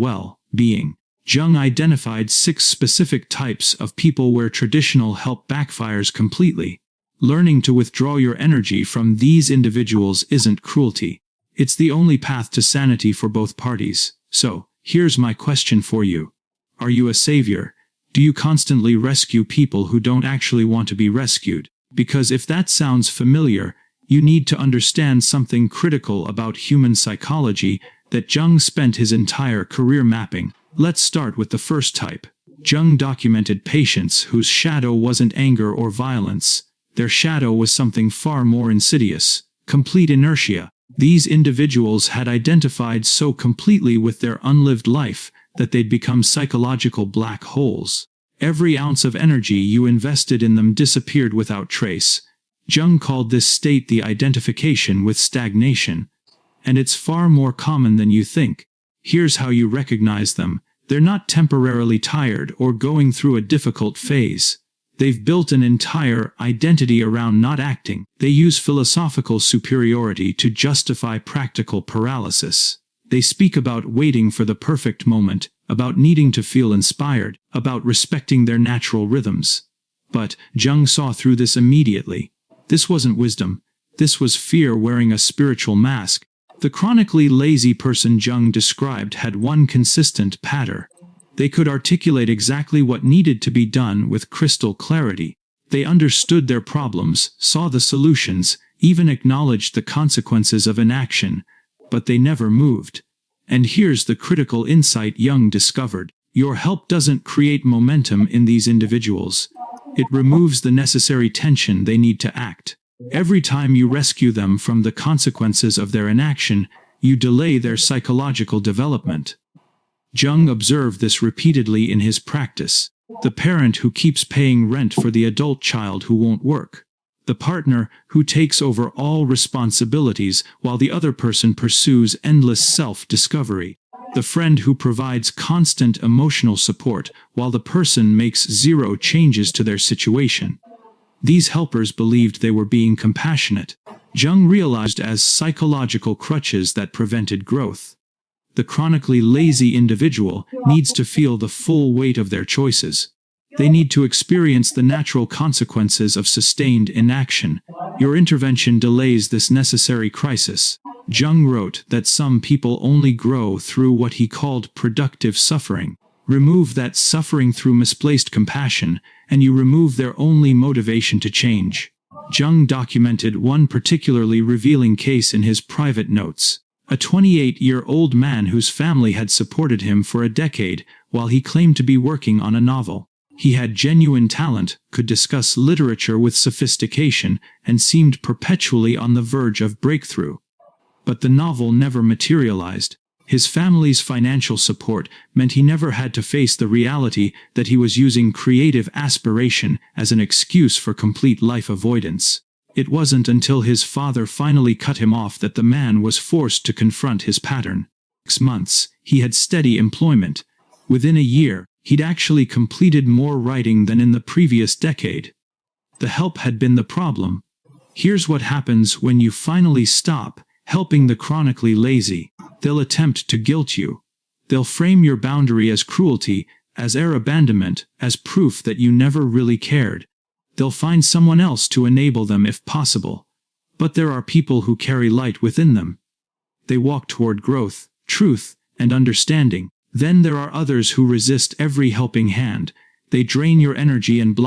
well-being. Jung identified 6 specific types of people where traditional help backfires completely. Learning to withdraw your energy from these individuals isn't cruelty. It's the only path to sanity for both parties. So, here's my question for you. Are you a savior? Do you constantly rescue people who don't actually want to be rescued? Because if that sounds familiar, you need to understand something critical about human psychology that Jung spent his entire career mapping. Let's start with the first type. Jung documented patients whose shadow wasn't anger or violence. Their shadow was something far more insidious: complete inertia. These individuals had identified so completely with their unlived life that they'd become psychological black holes. Every ounce of energy you invested in them disappeared without trace. Jung called this state the identification with stagnation. And it's far more common than you think. Here's how you recognize them. They're not temporarily tired or going through a difficult phase. They've built an entire identity around not acting. They use philosophical superiority to justify practical paralysis. They speak about waiting for the perfect moment, about needing to feel inspired, about respecting their natural rhythms. But Jung saw through this immediately. This wasn't wisdom. This was fear wearing a spiritual mask. The chronically lazy person Jung described had one consistent pattern. They could articulate exactly what needed to be done with crystal clarity. They understood their problems, saw the solutions, even acknowledged the consequences of inaction, but they never moved. And here's the critical insight Jung discovered. Your help doesn't create momentum in these individuals. It removes the necessary tension they need to act. Every time you rescue them from the consequences of their inaction, you delay their psychological development. Jung observed this repeatedly in his practice. The parent who keeps paying rent for the adult child who won't work. The partner who takes over all responsibilities while the other person pursues endless self-discovery. The friend who provides constant emotional support while the person makes 0 changes to their situation. These helpers believed they were being compassionate. Jung realized as psychological crutches that prevented growth. The chronically lazy individual needs to feel the full weight of their choices. They need to experience the natural consequences of sustained inaction. Your intervention delays this necessary crisis. Jung wrote that some people only grow through what he called productive suffering. Remove that suffering through misplaced compassion, and you remove their only motivation to change. Jung documented one particularly revealing case in his private notes. A 28-year-old man whose family had supported him for a decade while he claimed to be working on a novel. He had genuine talent, could discuss literature with sophistication, and seemed perpetually on the verge of breakthrough. But the novel never materialized. His family's financial support meant he never had to face the reality that he was using creative aspiration as an excuse for complete life avoidance. It wasn't until his father finally cut him off that the man was forced to confront his pattern. 6 months, he had steady employment. Within a year, he'd actually completed more writing than in the previous decade. The help had been the problem. Here's what happens when you finally stop helping the chronically lazy. They'll attempt to guilt you. They'll frame your boundary as cruelty, as abandonment, as proof that you never really cared. They'll find someone else to enable them if possible. But there are people who carry light within them. They walk toward growth, truth, and understanding. Then there are others who resist every helping hand. They drain your energy and block